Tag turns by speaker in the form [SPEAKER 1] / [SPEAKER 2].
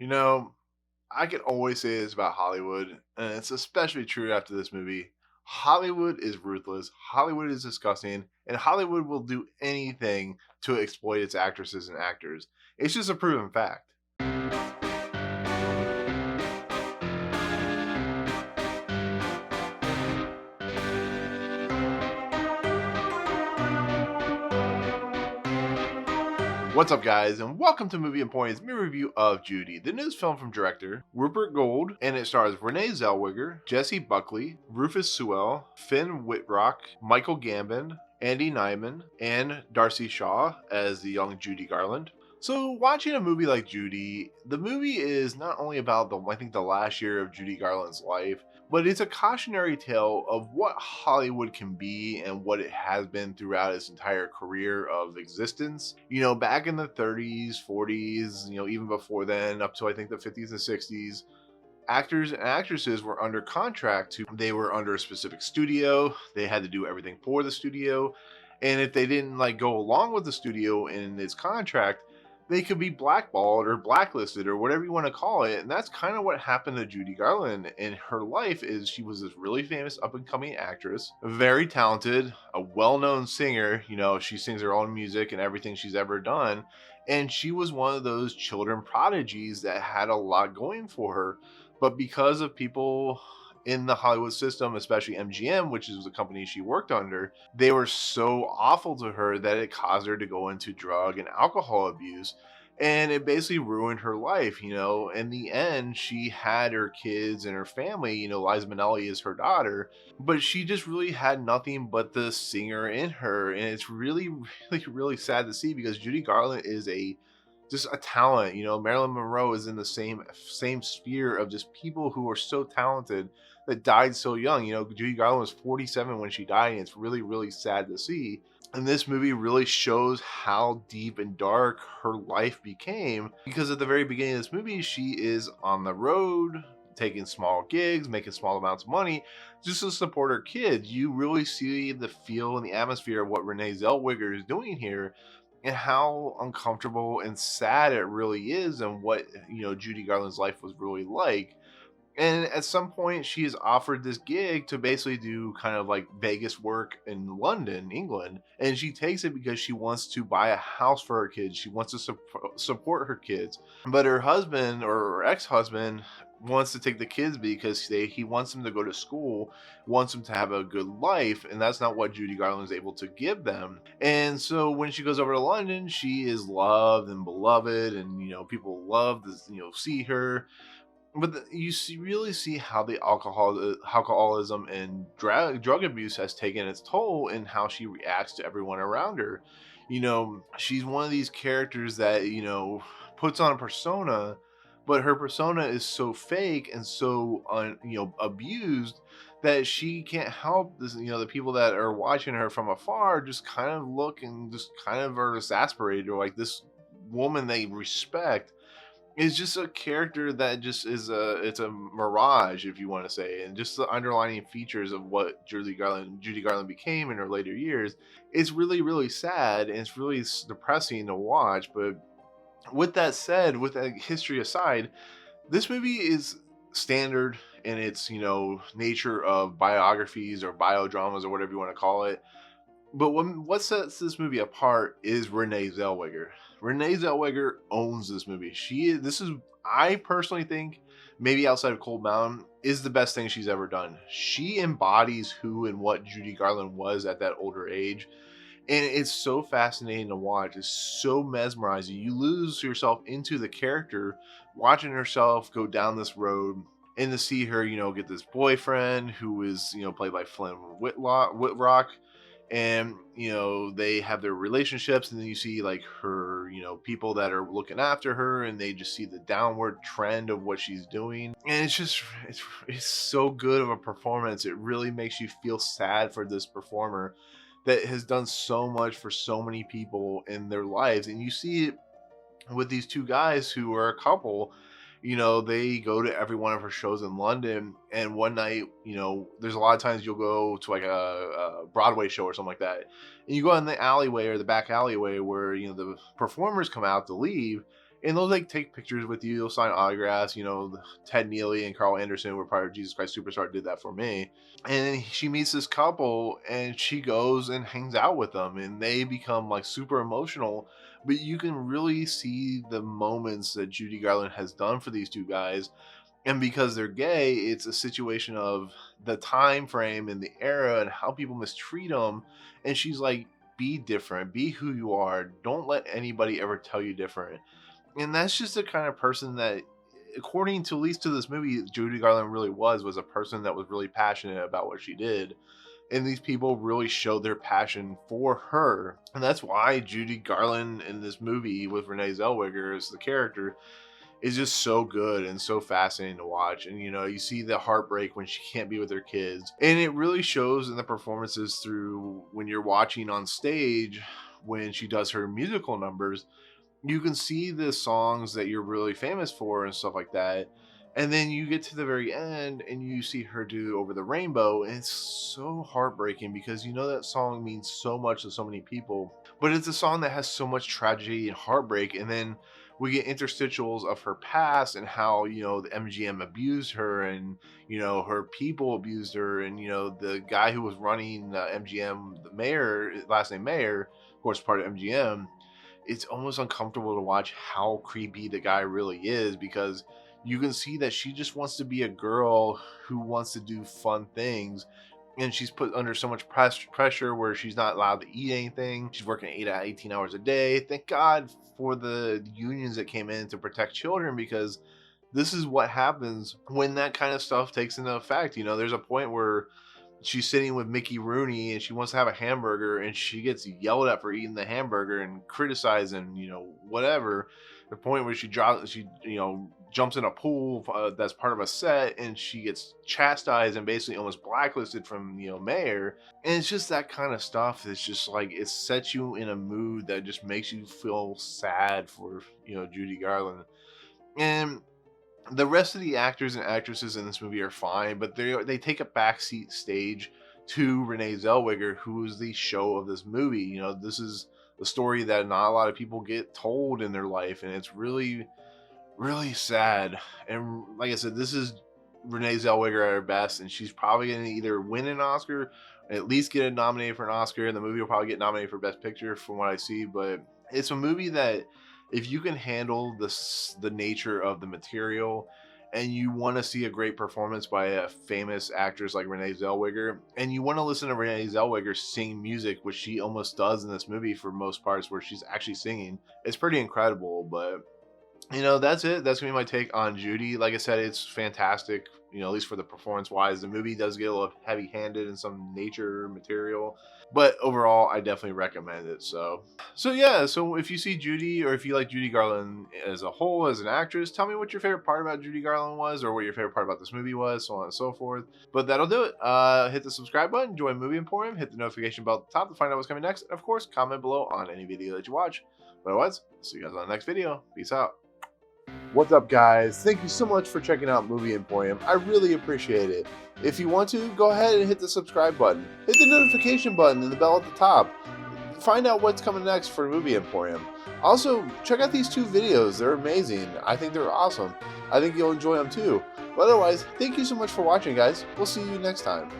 [SPEAKER 1] You know, I can always say this about Hollywood, and it's especially true after this movie. Hollywood is ruthless, Hollywood is disgusting, and Hollywood will do anything to exploit its actresses and actors. It's just a proven fact. What's up, guys, and welcome to Movie and Point's movie review of Judy, the newest film from director Rupert Goold, and it stars Renee Zellweger, Jessie Buckley, Rufus Sewell, Finn Wittrock, Michael Gambon, Andy Nyman, and Darci Shaw as the young Judy Garland. So, watching a movie like Judy, the movie is not only about the last year of Judy Garland's life, but it's a cautionary tale of what Hollywood can be and what it has been throughout its entire career of existence. Back in the 30s, 40s, even before then, up to I think the 50s and 60s, actors and actresses were under contract they were under a specific studio. They had to do everything for the studio. And if they didn't go along with the studio in its contract, they could be blackballed or blacklisted or whatever you want to call it. And that's kind of what happened to Judy Garland in her life. Is she was this really famous up and coming actress, very talented, a well-known singer. She sings her own music and everything she's ever done. And she was one of those children prodigies that had a lot going for her. But because of people in the Hollywood system, especially MGM, which is the company she worked under, they were so awful to her that it caused her to go into drug and alcohol abuse. And it basically ruined her life. In the end, she had her kids and her family. Liza Minnelli is her daughter, but she just really had nothing but the singer in her. And it's really, really, really sad to see because Judy Garland is just a talent. Marilyn Monroe is in the same sphere of just people who are so talented that died so young. Judy Garland was 47 when she died, and it's really, really sad to see. And this movie really shows how deep and dark her life became because at the very beginning of this movie, she is on the road taking small gigs, making small amounts of money just to support her kids. You really see the feel and the atmosphere of what Renee Zellweger is doing here and how uncomfortable and sad it really is and what Judy Garland's life was really like. And at some point, she is offered this gig to basically do kind of like Vegas work in London, England. And she takes it because she wants to buy a house for her kids. She wants to support her kids. But her husband or her ex husband wants to take the kids because he wants them to go to school, wants them to have a good life. And that's not what Judy Garland is able to give them. And so when she goes over to London, she is loved and beloved. And, people love to, see her, but really see how the alcoholism and drug abuse has taken its toll in how she reacts to everyone around her. She's one of these characters that puts on a persona, but her persona is so fake and so abused that she can't help this. The people that are watching her from afar just kind of look and just kind of are exasperated, or like this woman they respect is just a character that just is it's a mirage, if you want to say. And just the underlining features of what Judy Garland became in her later years is really, really sad, and it's really depressing to watch. But with that said, with that history aside, this movie is standard in its nature of biographies or biodramas or whatever you want to call it. But what sets this movie apart is Renee Zellweger. Renee Zellweger owns this movie. I personally think, maybe outside of Cold Mountain, is the best thing she's ever done. She embodies who and what Judy Garland was at that older age. And it's so fascinating to watch. It's so mesmerizing. You lose yourself into the character, watching herself go down this road, and to see her, get this boyfriend who is, played by Flynn Whitrock, and they have their relationships, and then you see like her people that are looking after her, and they just see the downward trend of what she's doing. And it's so good of a performance. It really makes you feel sad for this performer that has done so much for so many people in their lives. And you see it with these two guys who are a couple. They go to every one of her shows in London, and one night, there's a lot of times you'll go to like a Broadway show or something like that, and you go in the alleyway or the back alleyway where the performers come out to leave, and they'll like take pictures with you. They'll sign autographs. You know, Ted Neely and Carl Anderson were part of Jesus Christ Superstar, did that for me. And then she meets this couple, and she goes and hangs out with them, and they become like super emotional. But you can really see the moments that Judy Garland has done for these two guys. And because they're gay, it's a situation of the time frame and the era and how people mistreat them. And she's like, be different, be who you are. Don't let anybody ever tell you different. And that's just the kind of person that, according to at least to this movie, Judy Garland really was a person that was really passionate about what she did. And these people really showed their passion for her. And that's why Judy Garland in this movie with Renee Zellweger as the character is just so good and so fascinating to watch. And you know, you see the heartbreak when she can't be with her kids, and it really shows in the performances through when you're watching on stage when she does her musical numbers. You can see the songs that you're really famous for and stuff like that, and then you get to the very end and you see her do Over the Rainbow, and it's so heartbreaking because you know that song means so much to so many people, but it's a song that has so much tragedy and heartbreak. And then we get interstitials of her past and how, you know, the MGM abused her, and, you know, her people abused her, and, you know, the guy who was running MGM, the mayor, last name Mayor, of course, part of MGM. It's almost uncomfortable to watch how creepy the guy really is, because you can see that she just wants to be a girl who wants to do fun things. And she's put under so much pressure where she's not allowed to eat anything. She's working 18 hours a day. Thank God for the unions that came in to protect children, because this is what happens when that kind of stuff takes into effect. You know, there's a point where she's sitting with Mickey Rooney and she wants to have a hamburger, and she gets yelled at for eating the hamburger and criticized and, you know, whatever. The point where she jumps in a pool that's part of a set, and she gets chastised and basically almost blacklisted from, you know, Mayor. And it's just that kind of stuff. It's just like, it sets you in a mood that just makes you feel sad for, you know, Judy Garland. And the rest of the actors and actresses in this movie are fine, but they take a backseat stage to Renee Zellweger, who is the show of this movie. You know, this is the story that not a lot of people get told in their life, and it's really, really sad. And like I said, this is Renee Zellweger at her best, and she's probably going to either win an Oscar, or at least get nominated for an Oscar, and the movie will probably get nominated for Best Picture from what I see. But it's a movie that, if you can handle the nature of the material, and you want to see a great performance by a famous actress like Renee Zellweger, and you want to listen to Renee Zellweger sing music, which she almost does in this movie for most parts, where she's actually singing, it's pretty incredible. But, you know, that's it. That's gonna be my take on Judy. Like I said, it's fantastic, you know, at least for the performance wise. The movie does get a little heavy handed in some nature material, but overall I definitely recommend it. So yeah, so if you see Judy, or if you like Judy Garland as a whole as an actress, tell me what your favorite part about Judy Garland was, or what your favorite part about this movie was, so on and so forth. But that'll do it. Hit the subscribe button, join Movie Emporium, hit the notification bell at the top to find out what's coming next, and of course comment below on any video that you watch. But otherwise, see you guys on the next video. Peace out. What's up, guys? Thank you so much for checking out Movie Emporium. I really appreciate it. If you want to, go ahead and hit the subscribe button. Hit the notification button and the bell at the top. Find out what's coming next for Movie Emporium. Also, check out these two videos. They're amazing. I think they're awesome. I think you'll enjoy them too. But otherwise, thank you so much for watching, guys. We'll see you next time.